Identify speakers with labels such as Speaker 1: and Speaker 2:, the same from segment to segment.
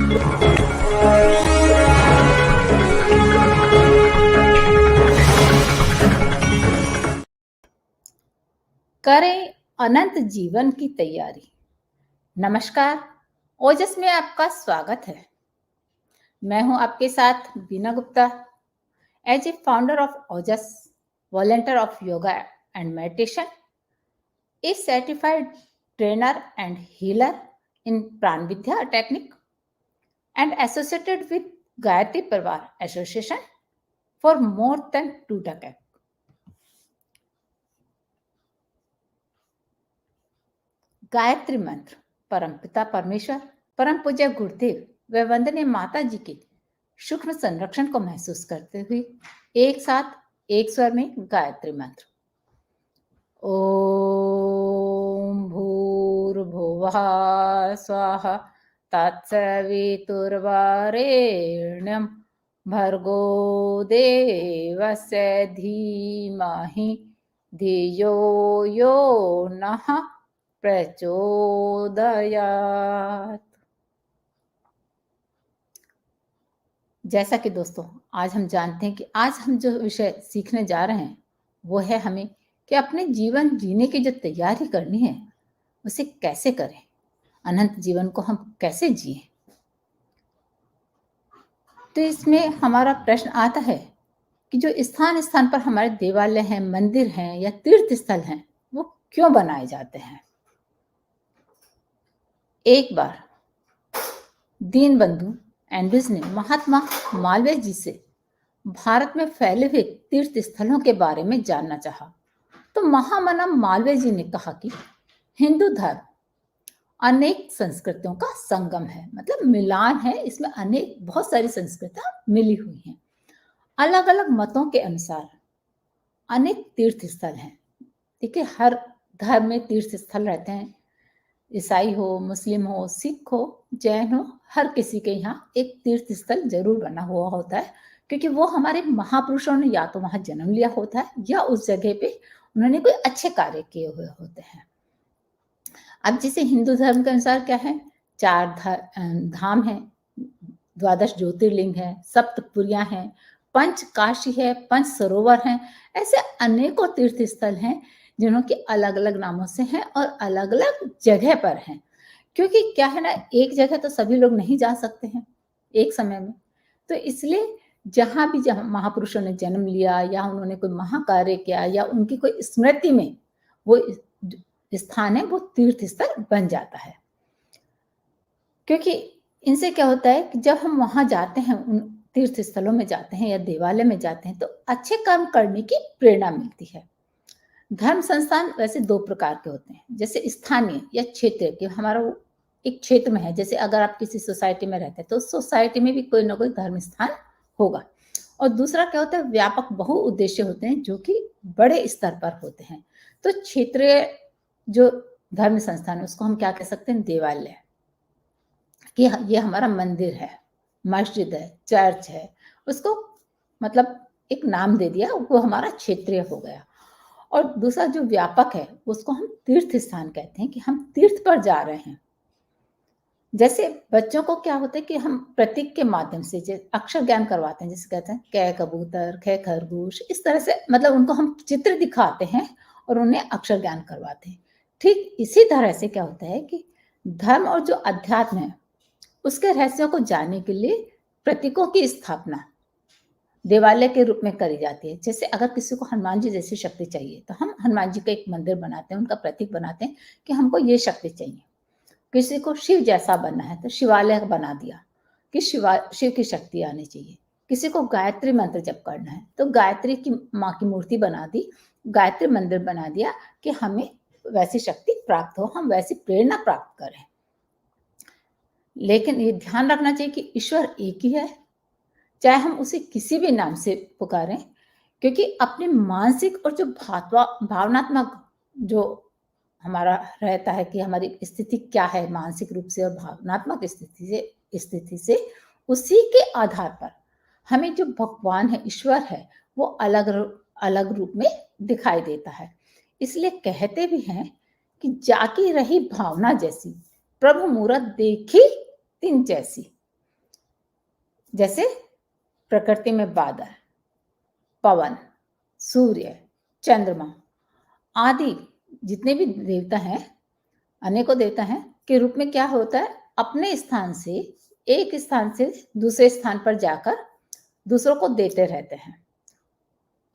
Speaker 1: करें अनंत जीवन की तैयारी। नमस्कार, ओजस में आपका स्वागत है। मैं हूं आपके साथ Beena Gupta. As a founder of Ojas, volunteer of yoga and meditation, a certified trainer and healer in Prana Vidya technique and associated with Gayatri Parivar Association for more than 2 decades. Gayatri मंत्र परमपिता परमेश्वर, परम पूज्य गुरुदेव व वंदनीय माता जी के सूक्ष्म संरक्षण को महसूस करते हुए एक साथ एक स्वर में गायत्री मंत्र। ओम भूर्भुवः स्वाहा तत्सवितुर्वरेण्यं भर्गो देवस्य धीमहि धियो यो नः प्रचोदयात्। जैसा कि दोस्तों आज हम जानते हैं कि आज हम जो विषय सीखने जा रहे हैं वो है हमें कि अपने जीवन जीने की जो तैयारी करनी है उसे कैसे करें, अनंत जीवन को हम कैसे जिए। तो इसमें हमारा प्रश्न आता है कि जो स्थान स्थान पर हमारे देवालय हैं, मंदिर हैं या तीर्थ स्थल हैं, वो क्यों बनाए जाते हैं। एक बार दीनबंधु एंड्रयूज ने महात्मा मालवीय जी से भारत में फैले हुए तीर्थ स्थलों के बारे में जानना चाहा। तो महामना मालवीय जी ने कहा कि हिंदू धर्म अनेक संस्कृतियों का संगम है, मतलब मिलान है, इसमें अनेक बहुत सारी संस्कृतियां मिली हुई हैं। अलग अलग मतों के अनुसार अनेक तीर्थ स्थल हैं। देखिए, हर धर्म में तीर्थ स्थल रहते हैं, ईसाई हो, मुस्लिम हो, सिख हो, जैन हो, हर किसी के यहाँ एक तीर्थ स्थल जरूर बना हुआ होता है, क्योंकि वो हमारे महापुरुषों ने या तो वहां जन्म लिया होता है या उस जगह पे उन्होंने कोई अच्छे कार्य किए हुए होते हैं। अब जैसे हिंदू धर्म के अनुसार क्या है, 4 धाम है, 12 ज्योतिर्लिंग है, सप्तपुरियां हैं, पंच काशी है, पंच सरोवर हैं। ऐसे अनेकों तीर्थ स्थल हैं जिन्हों के अलग अलग नामों से हैं और अलग अलग जगह पर हैं। क्योंकि क्या है ना, एक जगह तो सभी लोग नहीं जा सकते हैं एक समय में, तो इसलिए जहां भी जहां महापुरुषों ने जन्म लिया या उन्होंने कोई महाकार्य किया या उनकी कोई स्मृति में वो स्थान है, वो तीर्थ स्थल बन जाता है। क्योंकि इनसे क्या होता है कि जब हम वहां जाते हैं, उन तीर्थ स्थलों में जाते हैं या देवालय में जाते हैं, तो अच्छे काम करने की प्रेरणा मिलती है। धर्म संस्थान वैसे 2 प्रकार के होते हैं, जैसे स्थानीय या क्षेत्रीय के, हमारा वो एक क्षेत्र में है। जैसे अगर आप किसी सोसाइटी में रहते हैं तो सोसाइटी में भी कोई ना कोई धर्म स्थान होगा। और दूसरा क्या होता है, व्यापक बहुउद्देश्य होते हैं जो कि बड़े स्तर पर होते हैं। तो क्षेत्रीय जो धर्म संस्थान है उसको हम क्या कह सकते हैं, देवालय, कि ये हमारा मंदिर है, मस्जिद है, चर्च है, उसको मतलब एक नाम दे दिया, वो हमारा क्षेत्रीय हो गया। और दूसरा जो व्यापक है उसको हम तीर्थ स्थान कहते हैं, कि हम तीर्थ पर जा रहे हैं। जैसे बच्चों को क्या होता है कि हम प्रतीक के माध्यम से अक्षर ज्ञान करवाते हैं, जैसे कहते हैं कै कबूतर, ख खरगोश, इस तरह से मतलब उनको हम चित्र दिखाते हैं और उन्हें अक्षर ज्ञान करवाते हैं। ठीक इसी तरह से क्या होता है कि धर्म और जो अध्यात्म है उसके रहस्यों को जानने के लिए प्रतीकों की स्थापना देवालय के रूप में करी जाती है। जैसे अगर किसी को हनुमान जी जैसी शक्ति चाहिए तो हम हनुमान जी का एक मंदिर बनाते हैं, उनका प्रतीक बनाते हैं कि हमको ये शक्ति चाहिए। किसी को शिव जैसा बनना है तो शिवालय बना दिया कि शिव की शक्ति आनी चाहिए। किसी को गायत्री मंत्र जप करना है तो गायत्री की माँ की मूर्ति बना दी, गायत्री मंदिर बना दिया कि हमें वैसी शक्ति प्राप्त हो, हम वैसी प्रेरणा प्राप्त करें। लेकिन ये ध्यान रखना चाहिए कि ईश्वर एक ही है, चाहे हम उसे किसी भी नाम से पुकारें, क्योंकि अपने मानसिक और जो भावनात्मक जो हमारा रहता है कि हमारी स्थिति क्या है मानसिक रूप से और भावनात्मक स्थिति से उसी के आधार पर हमें जो भगवान है, ईश्वर है, वो अलग अलग रूप में दिखाई देता है। इसलिए कहते भी हैं कि जाकी रही भावना जैसी, प्रभु मूरत देखी तिन जैसी। जैसे प्रकृति में बादल, पवन, सूर्य, चंद्रमा आदि जितने भी देवता हैं, अनेकों देवता हैं के रूप में क्या होता है, अपने स्थान से एक स्थान से दूसरे स्थान पर जाकर दूसरों को देते रहते हैं।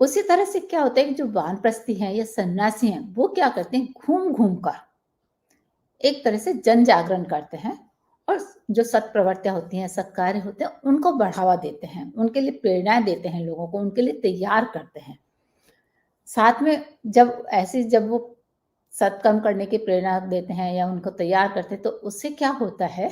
Speaker 1: उसी तरह से क्या होता है कि जो वानप्रस्थी हैं या सन्यासी हैं, वो क्या करते हैं, घूम घूम कर एक तरह से जन जागरण करते हैं और जो सत प्रवृत्तियां होती हैं, सत्कार्य होते हैं, उनको बढ़ावा देते हैं, उनके लिए प्रेरणाएं देते हैं, लोगों को उनके लिए तैयार करते हैं। साथ में जब वो सत्कर्म करने की प्रेरणा देते हैं या उनको तैयार करते हैं, तो उससे क्या होता है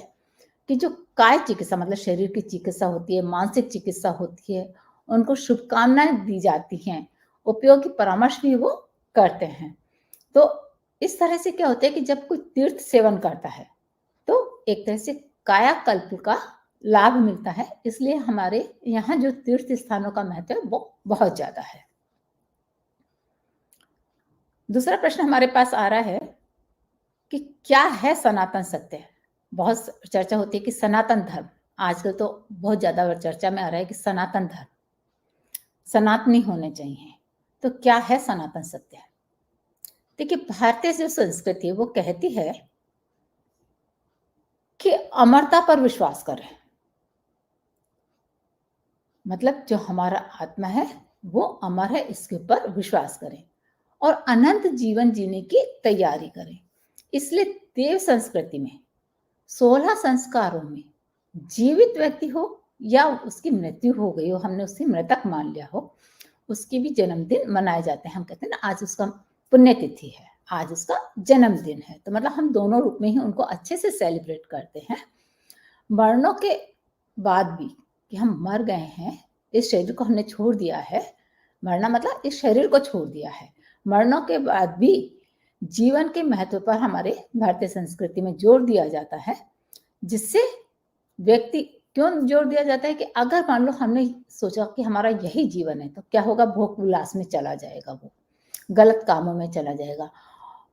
Speaker 1: कि जो काय चिकित्सा मतलब शरीर की चिकित्सा होती है, मानसिक चिकित्सा होती है, उनको शुभकामनाएं दी जाती हैं, उपयोगी परामर्श भी वो करते हैं। तो इस तरह से क्या होता है कि जब कोई तीर्थ सेवन करता है, तो एक तरह से कायाकल्प का लाभ मिलता है। इसलिए हमारे यहाँ जो तीर्थ स्थानों का महत्व है वो बहुत ज्यादा है। दूसरा प्रश्न हमारे पास आ रहा है कि क्या है सनातन सत्य। बहुत चर्चा होती है कि सनातन धर्म, आजकल तो बहुत ज्यादा चर्चा में आ रहा है कि सनातन धर्म सनातनी होने चाहिए। तो क्या है सनातन सत्य? देखिए, भारतीय जो संस्कृति है वो कहती है कि अमरता पर विश्वास करें, मतलब जो हमारा आत्मा है वो अमर है, इसके ऊपर विश्वास करें और अनंत जीवन जीने की तैयारी करें। इसलिए देव संस्कृति में 16 संस्कारों में जीवित व्यक्ति हो या उसकी मृत्यु हो गई हो, हमने उसे मृतक मान लिया हो, उसकी भी जन्मदिन मनाए जाते हैं। हम कहते हैं ना, आज उसका पुण्यतिथि है, आज उसका जन्मदिन है। तो मतलब हम दोनों रूप में ही उनको अच्छे से सेलिब्रेट करते हैं। मरणों के बाद भी कि हम मर गए हैं, इस शरीर को हमने छोड़ दिया है, मरना मतलब इस शरीर को छोड़ दिया है, मरणों के बाद भी जीवन के महत्व पर हमारे भारतीय संस्कृति में जोर दिया जाता है। जिससे व्यक्ति क्यों जोर दिया जाता है कि अगर मान लो हमने सोचा कि हमारा यही जीवन है, तो क्या होगा, भोग विलास में चला जाएगा, वो गलत कामों में चला जाएगा।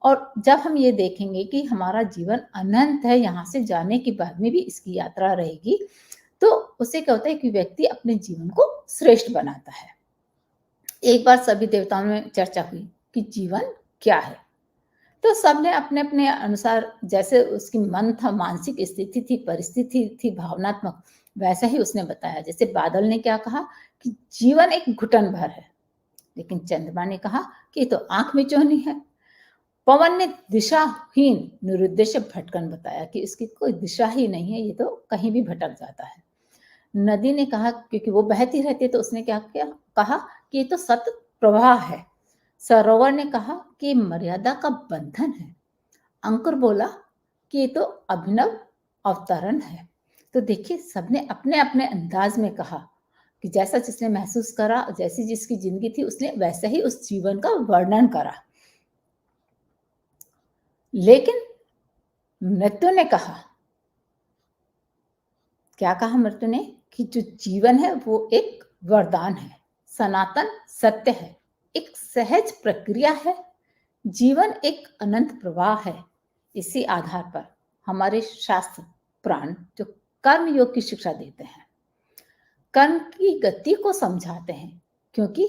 Speaker 1: और जब हम ये देखेंगे कि हमारा जीवन अनंत है, यहाँ से जाने के बाद में भी इसकी यात्रा रहेगी, तो उससे क्या होता है कि व्यक्ति अपने जीवन को श्रेष्ठ बनाता है। एक बार सभी देवताओं में चर्चा हुई कि जीवन क्या है, तो सबने अपने अपने अनुसार, जैसे उसकी मन था, मानसिक स्थिति थी, परिस्थिति थी, भावनात्मक, वैसा ही उसने बताया। जैसे बादल ने क्या कहा कि जीवन एक घुटन भर है, लेकिन चंद्रमा ने कहा कि तो आंख मिचौनी है। पवन ने दिशाहीन निरुद्देश्य भटकन बताया कि इसकी कोई दिशा ही नहीं है, ये तो कहीं भी भटक जाता है। नदी ने कहा, क्योंकि वो बहती रहती है, तो उसने क्या किया, कहा कि ये तो सत प्रवाह है। सरोवर ने कहा कि मर्यादा का बंधन है। अंकुर बोला कि ये तो अभिनव अवतरण है। तो देखिए, सबने अपने अपने अंदाज में कहा कि जैसा जिसने महसूस करा, जैसी जिसकी जिंदगी थी, उसने वैसे ही उस जीवन का वर्णन करा। लेकिन मृत्यु ने कहा, क्या कहा मृत्यु ने, कि जो जीवन है वो एक वरदान है, सनातन सत्य है, एक सहज प्रक्रिया है, जीवन एक अनंत प्रवाह है। इसी आधार पर हमारे शास्त्र पुराण जो कर्म योग की शिक्षा देते हैं, कर्म की गति को समझाते हैं, क्योंकि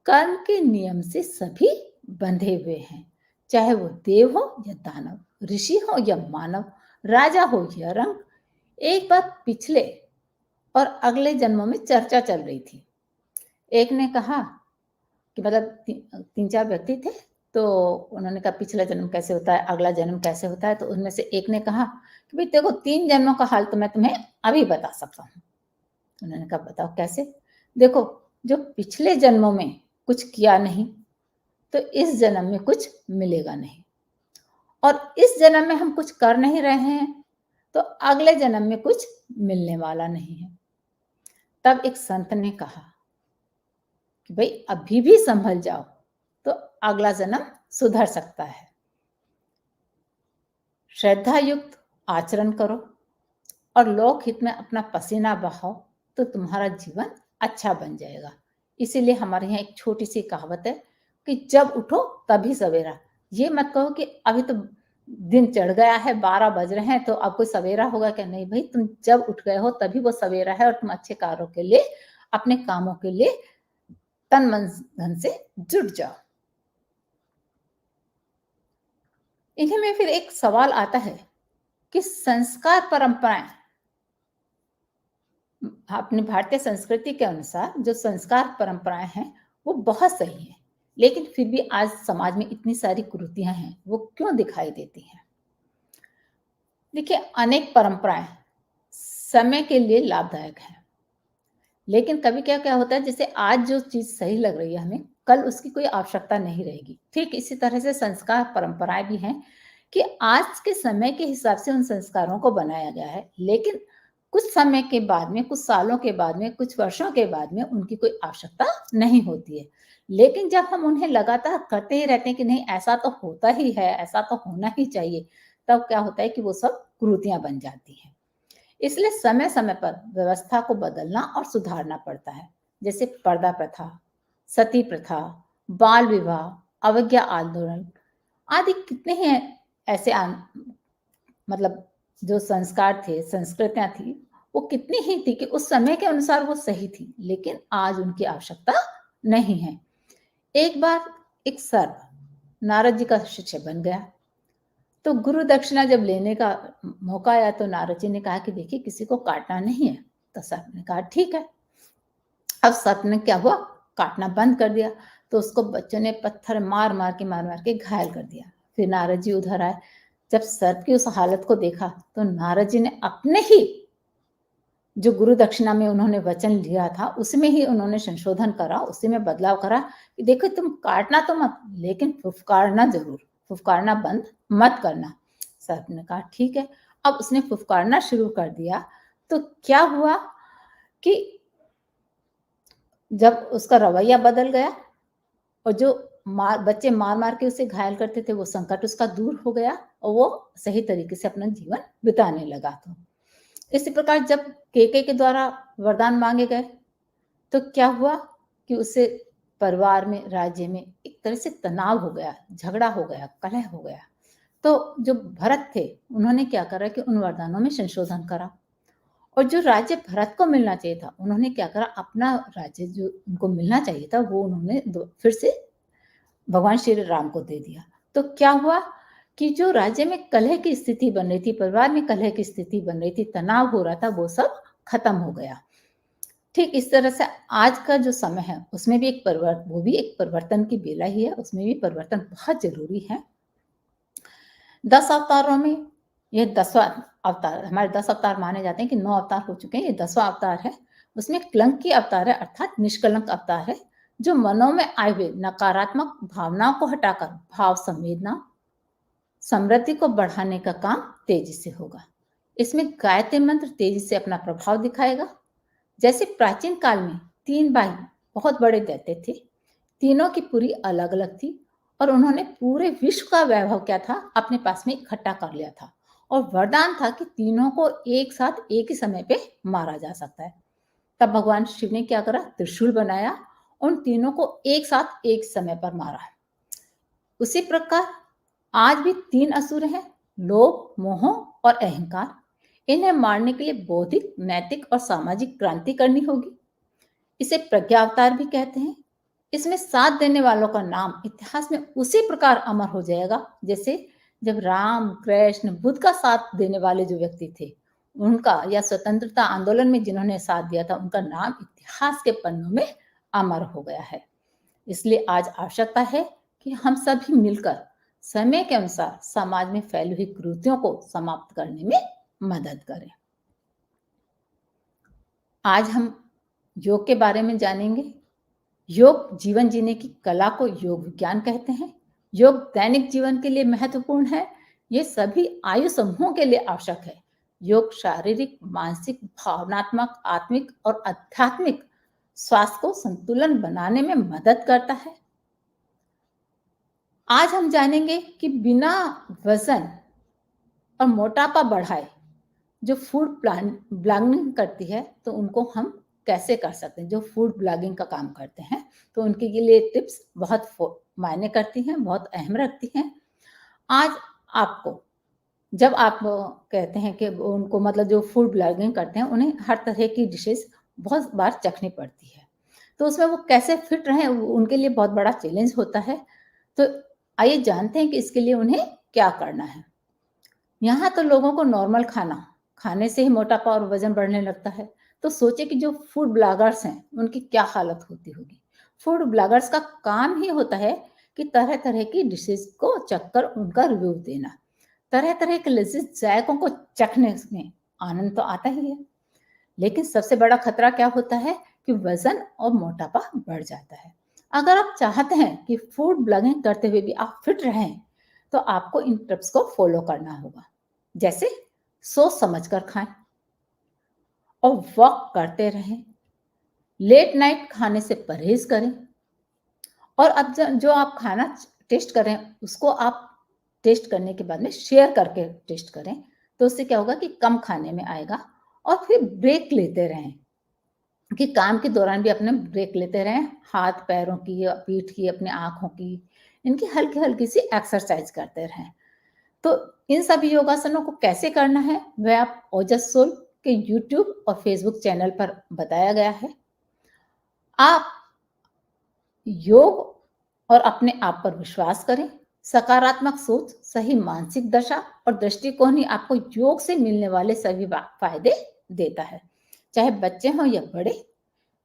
Speaker 1: कर्म के नियम से सभी बंधे हुए हैं, चाहे वो देव हो या दानव, ऋषि हो या मानव, राजा हो या रंक। एक बार पिछले और अगले जन्मों में चर्चा चल रही थी। एक ने कहा कि मतलब तीन चार व्यक्ति थे, तो उन्होंने कहा पिछला जन्म कैसे होता है, अगला जन्म कैसे होता है। तो उनमें से एक ने कहा कि भाई देखो, 3 जन्मों का हाल तो मैं तुम्हें अभी बता सकता हूँ। उन्होंने कहा बताओ कैसे। देखो, जो पिछले जन्मों में कुछ किया नहीं, तो इस जन्म में कुछ मिलेगा नहीं, और इस जन्म में हम कुछ कर नहीं रहे हैं, तो अगले जन्म में कुछ मिलने वाला नहीं है। तब एक संत ने कहा कि भाई अभी भी संभल जाओ, तो अगला जन्म सुधर सकता है। श्रद्धा युक्त आचरण करो और लोक हित में अपना पसीना बहाओ, तो तुम्हारा जीवन अच्छा बन जाएगा। इसीलिए हमारे यहाँ एक छोटी सी कहावत है कि जब उठो तभी सवेरा। ये मत कहो कि अभी तो दिन चढ़ गया है, 12 बज रहे हैं, तो अब कोई सवेरा होगा क्या? नहीं भाई, तुम जब उठ गए हो तभी वो सवेरा है और तुम अच्छे कार्यों के लिए, अपने कामों के लिए तन मन धन से जुट जाओ। इन्हीं में फिर एक सवाल आता है कि संस्कार परंपराएं, अपनी भारतीय संस्कृति के अनुसार जो संस्कार परंपराएं हैं वो बहुत सही हैं, लेकिन फिर भी आज समाज में इतनी सारी कुरीतियां हैं, वो क्यों दिखाई देती हैं? देखिए, अनेक परंपराएं समय के लिए लाभदायक हैं, लेकिन कभी क्या क्या होता है, जैसे आज जो चीज सही लग रही है हमें, कल उसकी कोई आवश्यकता नहीं रहेगी। ठीक इसी तरह से संस्कार परंपराएं भी हैं कि आज के समय के हिसाब से उन संस्कारों को बनाया गया है, लेकिन कुछ समय के बाद में, कुछ सालों के बाद में, कुछ वर्षों के बाद में उनकी कोई आवश्यकता नहीं होती है। लेकिन जब हम उन्हें लगातार करते ही रहते हैं कि नहीं ऐसा तो होता ही है, ऐसा तो होना ही चाहिए, तब क्या होता है कि वो सब कुरीतियां बन जाती हैं। इसलिए समय समय पर व्यवस्था को बदलना और सुधारना पड़ता है। जैसे पर्दा प्रथा, सती प्रथा, बाल विवाह, अवज्ञा आंदोलन आदि कितने ही ऐसे मतलब जो संस्कार थे, संस्कृतियां थी, वो कितनी ही थी कि उस समय के अनुसार वो सही थी, लेकिन आज उनकी आवश्यकता नहीं है। एक बार एक सर्प नारद जी का शिष्य बन गया, तो गुरु दक्षिणा जब लेने का मौका आया तो नारद जी ने कहा कि देखिए किसी को काटना नहीं है। तो सर्प ने कहा ठीक है। अब सर्प ने क्या हुआ, काटना बंद कर दिया। तो उसको बच्चों ने पत्थर मार मार के घायल कर दिया। फिर नारद जी उधर आए। जब सर्प की उस हालत को देखा तो नारद जी ने अपने ही जो गुरु दक्षिणा में उन्होंने वचन लिया था उसमें ही उन्होंने संशोधन करा, उसी में बदलाव करा कि देखो तुम काटना तो मत, लेकिन फुफकारना जरूर, फुफकारना बंद मत करना। सर्प ने कहा ठीक है। अब उसने फुफकारना शुरू कर दिया। तो क्या हुआ कि जब उसका रवैया बदल गया और जो बच्चे मार मार के उसे घायल करते थे वो संकट उसका दूर हो गया और वो सही तरीके से अपना जीवन बिताने लगा। तो इसी प्रकार जब केके के द्वारा वरदान मांगे गए तो क्या हुआ कि उससे परिवार में, राज्य में एक तरह से तनाव हो गया, झगड़ा हो गया, कलह हो गया। तो जो भरत थे उन्होंने क्या करा कि उन वरदानों में संशोधन करा और जो राज्य भरत को मिलना चाहिए था उन्होंने क्या करा, अपना राज्य जो उनको मिलना चाहिए था वो उन्होंने फिर से भगवान श्री राम को दे दिया। तो क्या हुआ कि जो राज्य में कलह की स्थिति बन रही थी, परिवार में कलह की स्थिति बन रही थी, तनाव हो रहा था, वो सब खत्म हो गया। ठीक इस तरह से आज का जो समय है उसमें भी वो भी एक परिवर्तन की बेला ही है, उसमें भी परिवर्तन बहुत जरूरी है। 10 अवतारों में ये 10वां अवतार, हमारे 10 अवतार माने जाते हैं कि 9 अवतार हो चुके हैं, ये 10वां अवतार है। उसमें कलंकी अवतार है अर्थात निष्कलंक अवतार है, जो मनों में आए हुए नकारात्मक भावनाओं को हटाकर भाव संवेदना समृद्धि को बढ़ाने का काम तेजी से होगा। इसमें गायत्री मंत्र तेजी से अपना प्रभाव दिखाएगा। जैसे प्राचीन काल में 3 भाई बहुत बड़े दैत्य थे, तीनों की पुरी अलग अलग थी और उन्होंने पूरे विश्व का वैभव क्या था अपने पास में इकट्ठा कर लिया था और वरदान था कि तीनों को एक साथ एक ही समय पे मारा जा सकता है। तब भगवान शिव ने क्या करा, त्रिशूल बनाया, उन तीनों को एक साथ एक समय पर मारा। उसी प्रकार आज भी 3 असुर हैं, लोभ, मोह और अहंकार। इन्हें मारने के लिए बौद्धिक, नैतिक और सामाजिक क्रांति करनी होगी। इसे प्रज्ञा अवतार भी कहते हैं। इसमें साथ देने वालों का नाम इतिहास में उसी प्रकार अमर हो जाएगा जैसे जब राम, कृष्ण, बुद्ध का साथ देने वाले जो व्यक्ति थे उनका, या स्वतंत्रता आंदोलन में जिन्होंने साथ दिया था उनका नाम इतिहास के पन्नों में अमर हो गया है। इसलिए आज आवश्यकता है कि हम सभी मिलकर समय के अनुसार समाज में फैली हुई कुरीतियों को समाप्त करने में मदद करें। आज हम योग के बारे में जानेंगे। योग जीवन जीने की कला को योग विज्ञान कहते हैं। योग दैनिक जीवन के लिए महत्वपूर्ण है। ये सभी आयु समूहों के लिए आवश्यक है। योग शारीरिक, मानसिक, भावनात्मक, आत्मिक और आध्यात्मिक स्वास्थ्य को संतुलन बनाने में मदद करता है। आज हम जानेंगे कि बिना वजन और मोटापा बढ़ाए जो फूड ब्लॉगिंग करती है तो उनको हम कैसे कर सकते हैं। जो फूड ब्लॉगिंग का काम करते हैं तो उनके लिए टिप्स बहुत मायने करती हैं, बहुत अहम रखती हैं। आज आपको जब आप कहते हैं कि उनको मतलब जो फूड ब्लॉगिंग करते हैं, उन्हें हर तरह की डिशेज़ बहुत बार चखनी पड़ती है। तो उसमें वो कैसे फिट रहें, उनके लिए बहुत बड़ा चैलेंज होता है। तो आइए जानते हैं कि इसके लिए उन्हें क्या करना है। यहाँ तो लोगों को नॉर्मल खाना खाने से ही मोटापा और वज़न बढ़ने लगता है। तो सोचिए कि जो फूड ब्लॉगर्स हैं, उनकी क्या हालत होती होगी। फूड ब्लॉगर्स का काम ही होता है कि तरह-तरह की डिशेज़ को चखकर उनका रिव्यू देना। तरह-तरह के लज़ीज़ ज़ायकों को चखने में आनंद तो आता ही है, लेकिन सबसे बड़ा खतरा क्या होता है कि वज़न और मोटापा बढ़ जाता है। अगर आप चाहते हैं कि फूड ब्लॉगिंग करते हुए भी आप फिट रहें, तो आपको इन टिप्स को फ़ॉलो करना होगा। जैसे सोच समझ कर खाएँ और वॉक करते रहें, लेट नाइट खाने से परहेज़ करें और अब जो आप खाना टेस्ट कर रहे हैं, उसको आप टेस्ट करने के बाद में शेयर करके टेस्ट करें, तो उससे क्या होगा कि कम खाने में आएगा और फिर ब्रेक लेते रहें, कि काम के दौरान भी अपने ब्रेक लेते रहें, हाथ-पैरों की या पीठ की, अपनी आँखों की, इनकी हल्की-हल्की सी एक्सरसाइज़ करते रहें। तो इन सभी योगासनों को कैसे करना है, वह आप ओजस सोल के यूट्यूब और फेसबुक चैनल पर बताया गया है। आप योग और अपने आप पर विश्वास करें। सकारात्मक सोच, सही मानसिक दशा और दृष्टिकोण ही आपको योग से मिलने वाले सभी फायदे देता है। चाहे बच्चे हों या बड़े,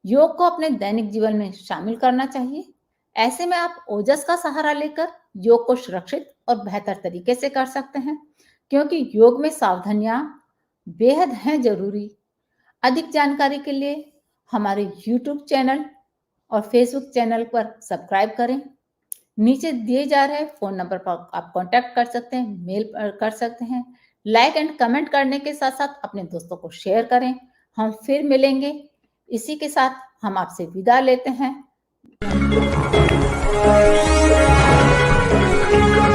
Speaker 1: योग को अपने दैनिक जीवन में शामिल करना चाहिए। ऐसे में आप ओजस का सहारा लेकर योग को सुरक्षित और बेहतर तरीके से कर सकते हैं, क्योंकि योग में सावधानियां बेहद हैं जरूरी। अधिक जानकारी के लिए हमारे यूट्यूब चैनल और फेसबुक चैनल पर सब्सक्राइब करें। नीचे दिए जा रहे फ़ोन नंबर पर आप कॉन्टैक्ट कर सकते हैं, मेल कर सकते हैं। लाइक एंड कमेंट करने के साथ-साथ अपने दोस्तों को शेयर करें। हम फिर मिलेंगे। इसी के साथ हम आपसे विदा लेते हैं।